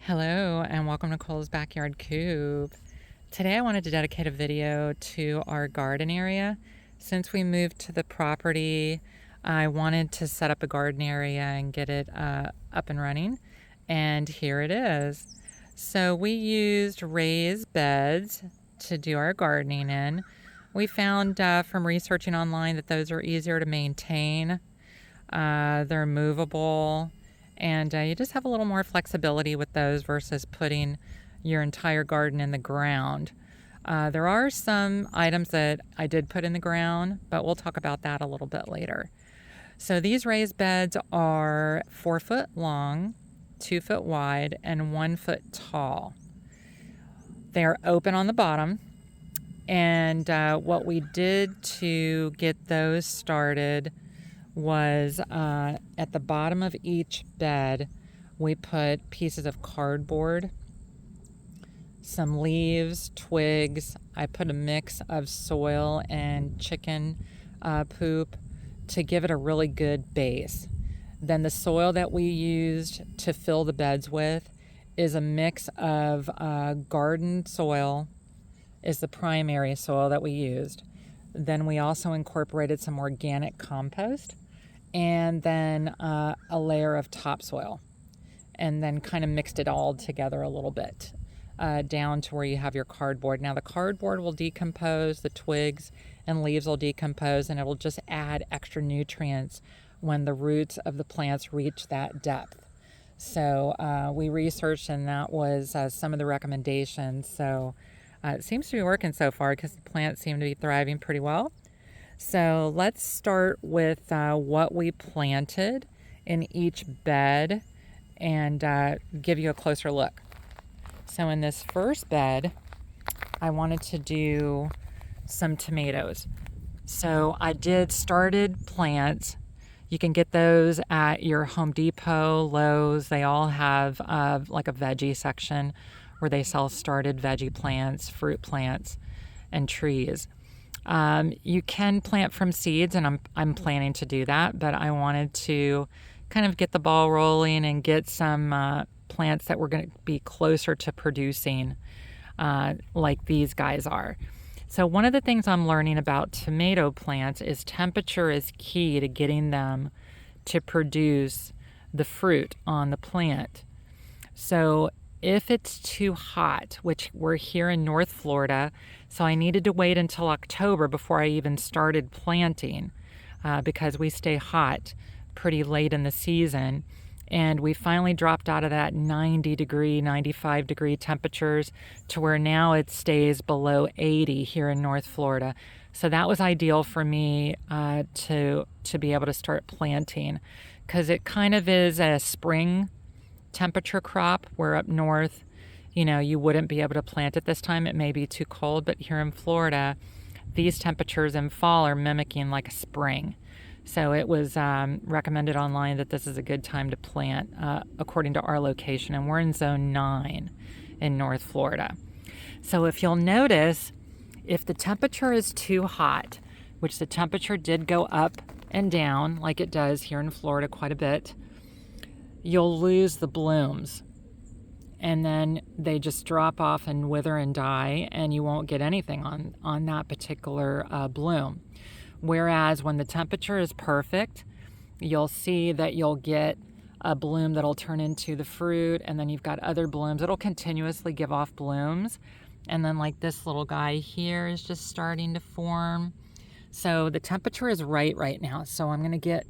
Hello and welcome to Cole's Backyard Coop. Today I wanted to dedicate a video to our garden area. Since we moved to the property, I wanted to set up a garden area and get it up and running, and here it is. So we used raised beds to do our gardening in. We found from researching online that those are easier to maintain. They're movable, and you just have a little more flexibility with those versus putting your entire garden in the ground. There are some items that I did put in the ground, but we'll talk about that a little bit later. So these raised beds are 4 foot long, 2 foot wide, and 1 foot tall. They are open on the bottom, and what we did to get those started was at the bottom of each bed we put pieces of cardboard, some leaves, twigs. I put a mix of soil and chicken poop to give it a really good base. Then the soil that we used to fill the beds with is a mix of garden soil, is the primary soil that we used. Then we also incorporated some organic compost, and then a layer of topsoil, and then kind of mixed it all together a little bit down to where you have your cardboard. Now the cardboard will decompose, the twigs and leaves will decompose, and it will just add extra nutrients when the roots of the plants reach that depth. So we researched, and that was some of the recommendations. So it seems to be working so far because the plants seem to be thriving pretty well. So let's start with what we planted in each bed and give you a closer look. So in this first bed, I wanted to do some tomatoes. So I did started plants. You can get those at your Home Depot, Lowe's. They all have like a veggie section where they sell started veggie plants, fruit plants, and trees. You can plant from seeds, and I'm planning to do that, but I wanted to kind of get the ball rolling and get some plants that were going to be closer to producing like these guys are. So one of the things I'm learning about tomato plants is temperature is key to getting them to produce the fruit on the plant. So if it's too hot, which we're here in North Florida, so I needed to wait until October before I even started planting because we stay hot pretty late in the season. And we finally dropped out of that 90 degree, 95 degree temperatures to where now it stays below 80 here in North Florida. So that was ideal for me to be able to start planting, because it kind of is a spring temperature crop. Where up north, you wouldn't be able to plant it this time. It may be too cold, but here in Florida, these temperatures in fall are mimicking like a spring. So it was recommended online that this is a good time to plant according to our location, and we're in zone 9 in North Florida. So if you'll notice, if the temperature is too hot, which the temperature did go up and down like it does here in Florida quite a bit, you'll lose the blooms, and then they just drop off and wither and die, and you won't get anything on that particular bloom. Whereas when the temperature is perfect, you'll see that you'll get a bloom that'll turn into the fruit, and then you've got other blooms. It'll continuously give off blooms, and then like this little guy here is just starting to form. So the temperature is right now, so I'm going to get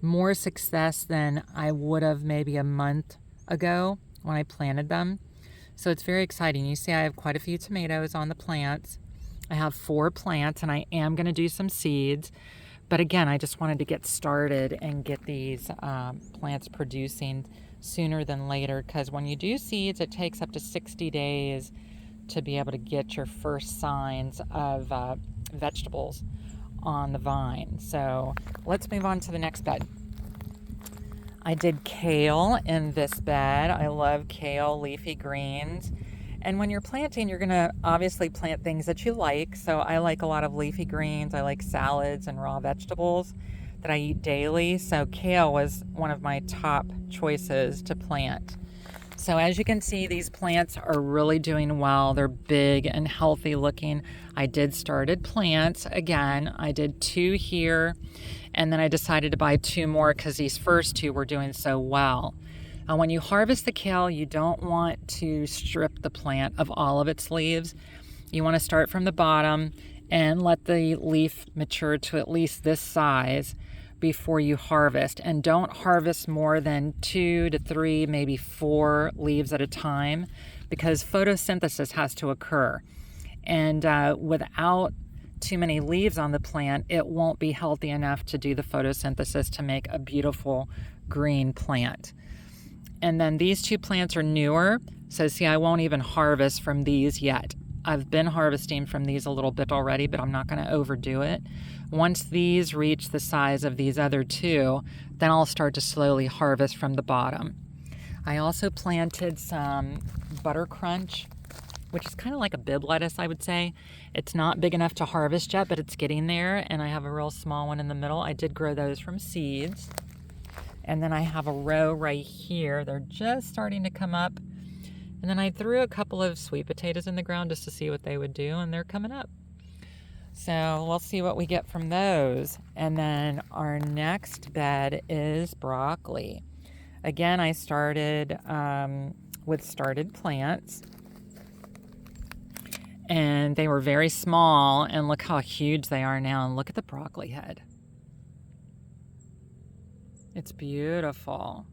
more success than I would have maybe a month ago when I planted them. So it's very exciting. You see I have quite a few tomatoes on the plants. I have 4 plants, and I am going to do some seeds. But again, I just wanted to get started and get these plants producing sooner than later, because when you do seeds, it takes up to 60 days to be able to get your first signs of vegetables on the vine. So let's move on to the next bed. I did kale in this bed. I love kale, leafy greens. And when you're planting, you're going to obviously plant things that you like. So I like a lot of leafy greens. I like salads and raw vegetables that I eat daily. So kale was one of my top choices to plant. So as you can see, these plants are really doing well. They're big and healthy looking. I did started plants again. I did 2 here, and then I decided to buy 2 more because these first 2 were doing so well. When you harvest the kale, you don't want to strip the plant of all of its leaves. You want to start from the bottom and let the leaf mature to at least this size before you harvest. And don't harvest more than 2 to 3, maybe 4 leaves at a time, because photosynthesis has to occur. And without too many leaves on the plant, it won't be healthy enough to do the photosynthesis to make a beautiful green plant. And then these 2 plants are newer. So see, I won't even harvest from these yet. I've been harvesting from these a little bit already, but I'm not going to overdo it. Once these reach the size of these other 2, then I'll start to slowly harvest from the bottom. I also planted some butter crunch, which is kind of like a bib lettuce, I would say. It's not big enough to harvest yet, but it's getting there. And I have a real small one in the middle. I did grow those from seeds. And then I have a row right here. They're just starting to come up. And then I threw a couple of sweet potatoes in the ground just to see what they would do, and they're coming up. So we'll see what we get from those. And then our next bed is broccoli. Again, I started with started plants. And they were very small, and look how huge they are now. And look at the broccoli head. It's beautiful.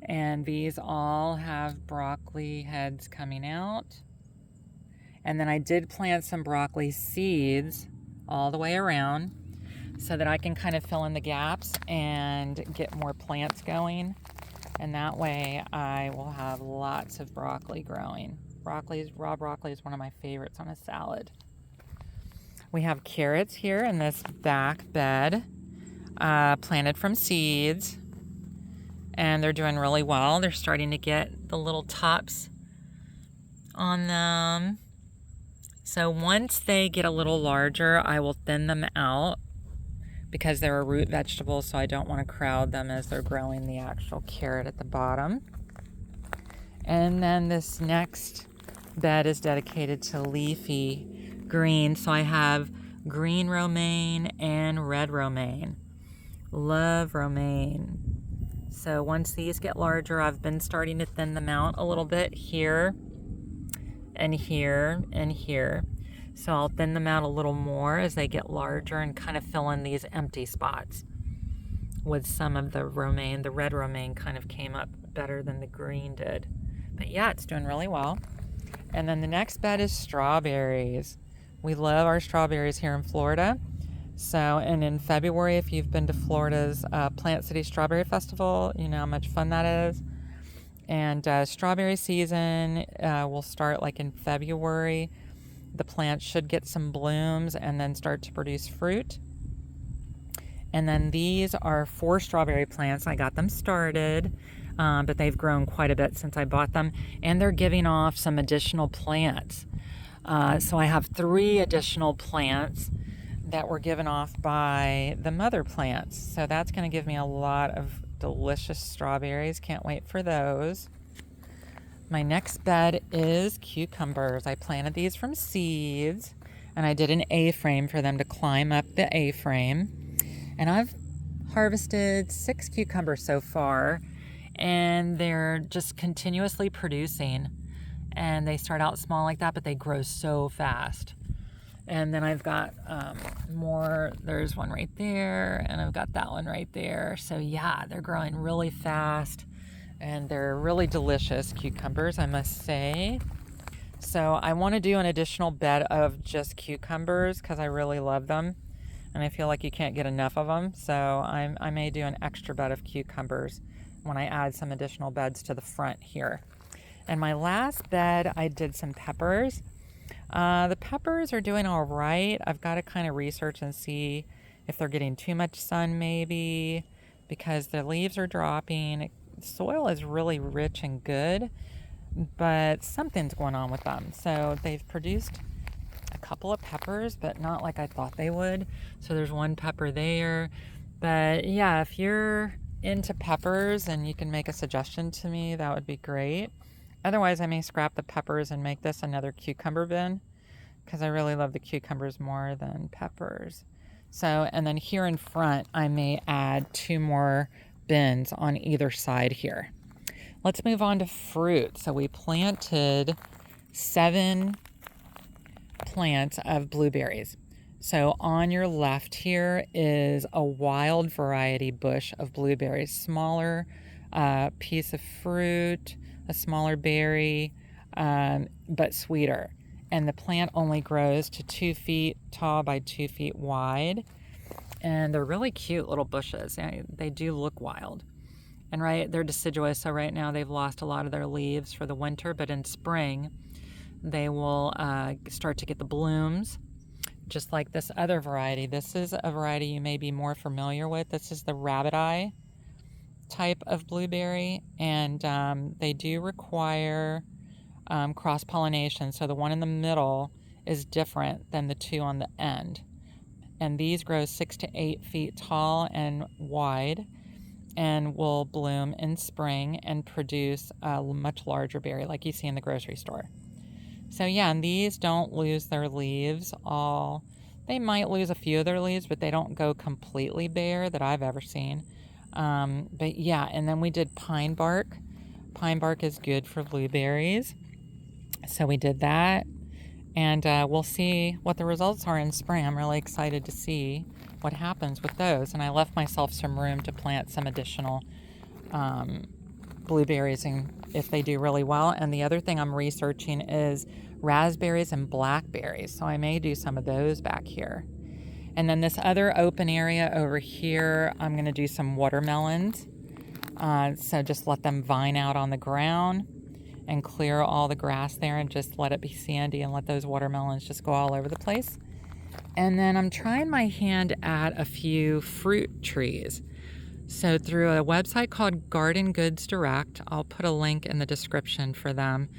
And these all have broccoli heads coming out. And then I did plant some broccoli seeds all the way around so that I can kind of fill in the gaps and get more plants going. And that way I will have lots of broccoli growing. Raw broccoli is one of my favorites on a salad. We have carrots here in this back bed, planted from seeds. And they're doing really well. They're starting to get the little tops on them. So once they get a little larger, I will thin them out because they're a root vegetable, so I don't want to crowd them as they're growing the actual carrot at the bottom. And then this next bed is dedicated to leafy green. So I have green romaine and red romaine. Love romaine. So once these get larger, I've been starting to thin them out a little bit here and here and here. So I'll thin them out a little more as they get larger and kind of fill in these empty spots with some of the romaine. The red romaine kind of came up better than the green did. But yeah, it's doing really well. And then the next bed is strawberries. We love our strawberries here in Florida. So, and in February, if you've been to Florida's Plant City Strawberry Festival, you know how much fun that is. And strawberry season will start like in February. The plants should get some blooms and then start to produce fruit. And then these are 4 strawberry plants. I got them started, but they've grown quite a bit since I bought them. And they're giving off some additional plants. So I have 3 additional plants that were given off by the mother plants. So that's going to give me a lot of delicious strawberries. Can't wait for those. My next bed is cucumbers. I planted these from seeds, and I did an A-frame for them to climb up the A-frame. And I've harvested 6 cucumbers so far, and they're just continuously producing. And they start out small like that, but they grow so fast. And then I've got more. There's one right there, and I've got that one right there. So yeah, they're growing really fast, and they're really delicious cucumbers, I must say. So I want to do an additional bed of just cucumbers because I really love them, and I feel like you can't get enough of them. So I may do an extra bed of cucumbers when I add some additional beds to the front here. And my last bed, I did some peppers. The peppers are doing all right. I've got to kind of research and see if they're getting too much sun maybe, because the leaves are dropping. Soil is really rich and good, but something's going on with them. So they've produced a couple of peppers, but not like I thought they would. So there's one pepper there. But yeah, if you're into peppers and you can make a suggestion to me, that would be great. Otherwise, I may scrap the peppers and make this another cucumber bin because I really love the cucumbers more than peppers. So, and then here in front, I may add 2 more bins on either side here. Let's move on to fruit. So we planted 7 plants of blueberries. So on your left here is a wild variety bush of blueberries, smaller piece of fruit, a smaller berry, but sweeter. And the plant only grows to 2 feet tall by 2 feet wide. And they're really cute little bushes. They do look wild. And they're deciduous, so right now they've lost a lot of their leaves for the winter, but in spring they will start to get the blooms, just like this other variety. This is a variety you may be more familiar with. This is the rabbit eye type of blueberry, and they do require cross-pollination, so the one in the middle is different than the 2 on the end. And these grow 6 to 8 feet tall and wide, and will bloom in spring and produce a much larger berry like you see in the grocery store. So yeah, and these don't lose their leaves all. They might lose a few of their leaves, but they don't go completely bare that I've ever seen. But yeah, and then we did pine bark. Pine bark is good for blueberries. So we did that, and we'll see what the results are in spring. I'm really excited to see what happens with those. And I left myself some room to plant some additional blueberries and if they do really well. And the other thing I'm researching is raspberries and blackberries. So I may do some of those back here. And then this other open area over here, I'm going to do some watermelons. So just let them vine out on the ground and clear all the grass there and just let it be sandy and let those watermelons just go all over the place. And then I'm trying my hand at a few fruit trees. So through a website called Garden Goods Direct, I'll put a link in the description for them.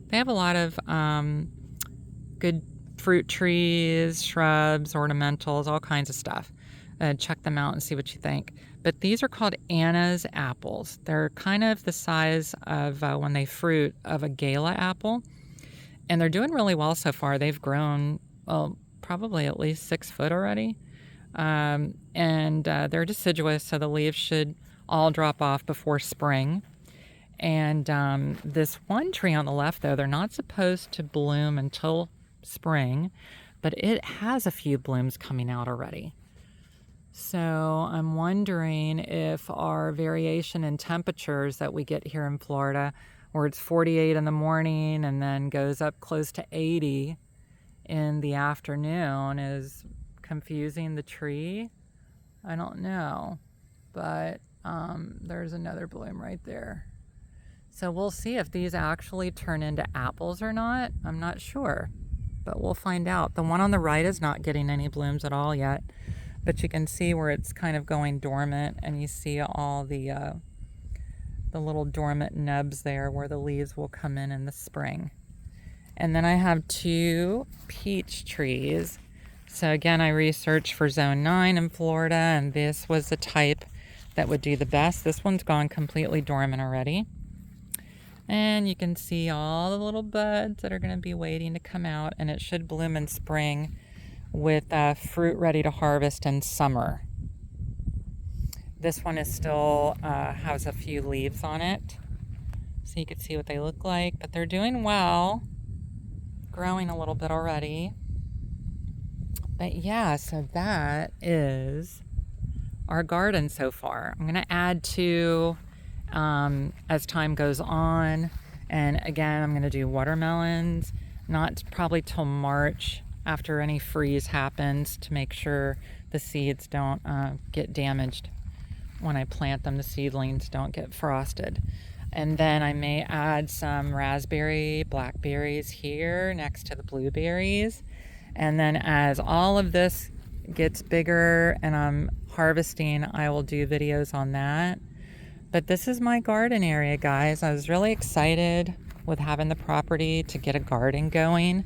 They have a lot of good fruit trees, shrubs, ornamentals, all kinds of stuff. Check them out and see what you think. But these are called Anna's apples. They're kind of the size of, when they fruit, of a gala apple. And they're doing really well so far. They've grown, well, probably at least 6 foot already. And they're deciduous, so the leaves should all drop off before spring. And this one tree on the left, though, they're not supposed to bloom until spring, but it has a few blooms coming out already. So I'm wondering if our variation in temperatures that we get here in Florida, where it's 48 in the morning and then goes up close to 80 in the afternoon, is confusing the tree. I don't know, but there's another bloom right there. So we'll see if these actually turn into apples or not. I'm not sure, but we'll find out. The one on the right is not getting any blooms at all yet, but you can see where it's kind of going dormant, and you see all the little dormant nubs there where the leaves will come in the spring. And then I have 2 peach trees. So again, I researched for zone 9 in Florida, and this was the type that would do the best. This one's gone completely dormant already. And you can see all the little buds that are going to be waiting to come out, and it should bloom in spring with fruit ready to harvest in summer. This one is still has a few leaves on it, so you can see what they look like, but they're doing well, growing a little bit already. But yeah, so that is our garden so far. I'm going to add to as time goes on. And again, I'm going to do watermelons, not probably till March after any freeze happens, to make sure the seeds don't get damaged when I plant them. The seedlings don't get frosted. And then I may add some raspberry, blackberries here next to the blueberries. And then as all of this gets bigger and I'm harvesting, I will do videos on that. But this is my garden area, guys. I was really excited with having the property to get a garden going.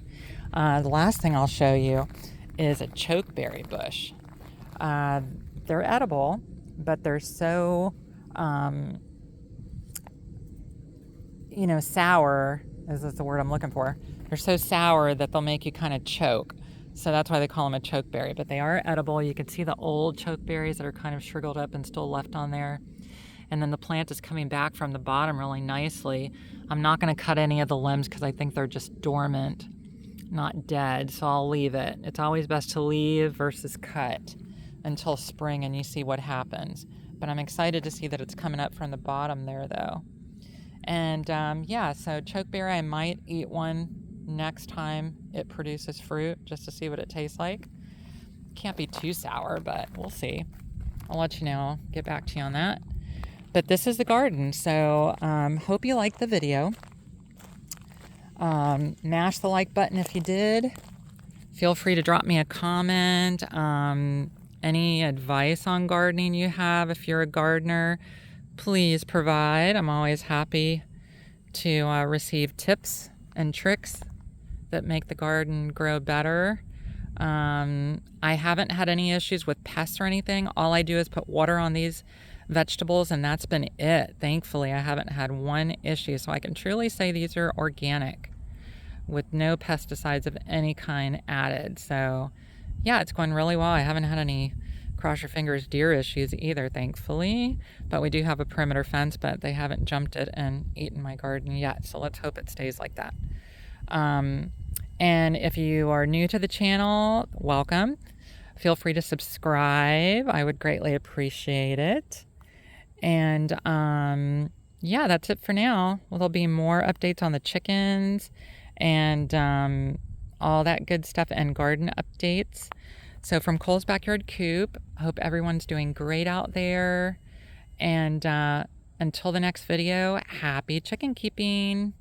The last thing I'll show you is a chokeberry bush. They're edible, but they're so you know, sour, is the word I'm looking for. They're so sour that they'll make you kind of choke. So that's why they call them a chokeberry, but they are edible. You can see the old chokeberries that are kind of shriveled up and still left on there. And then the plant is coming back from the bottom really nicely. I'm not going to cut any of the limbs because I think they're just dormant, not dead, so I'll leave it. It's always best to leave versus cut until spring and you see what happens. But I'm excited to see that it's coming up from the bottom there though. And yeah, so chokeberry, I might eat one next time it produces fruit just to see what it tastes like. Can't be too sour, but we'll see. I'll let you know, get back to you on that. But this is the garden, so hope you liked the video. Mash the like button if you did. Feel free to drop me a comment. Any advice on gardening you have, if you're a gardener, please provide. I'm always happy to receive tips and tricks that make the garden grow better. I haven't had any issues with pests or anything. All I do is put water on these vegetables and that's been it. Thankfully, I haven't had one issue, so I can truly say these are organic with no pesticides of any kind added. So yeah, it's going really well. I haven't had any, cross your fingers, deer issues either, thankfully. But we do have a perimeter fence, but they haven't jumped it and eaten my garden yet. So let's hope it stays like that. And if you are new to the channel, welcome. Feel free to subscribe. I would greatly appreciate it. And yeah, that's it for now. Well, there'll be more updates on the chickens and all that good stuff and garden updates. So from Cole's Backyard Coop, I hope everyone's doing great out there. And until the next video, happy chicken keeping.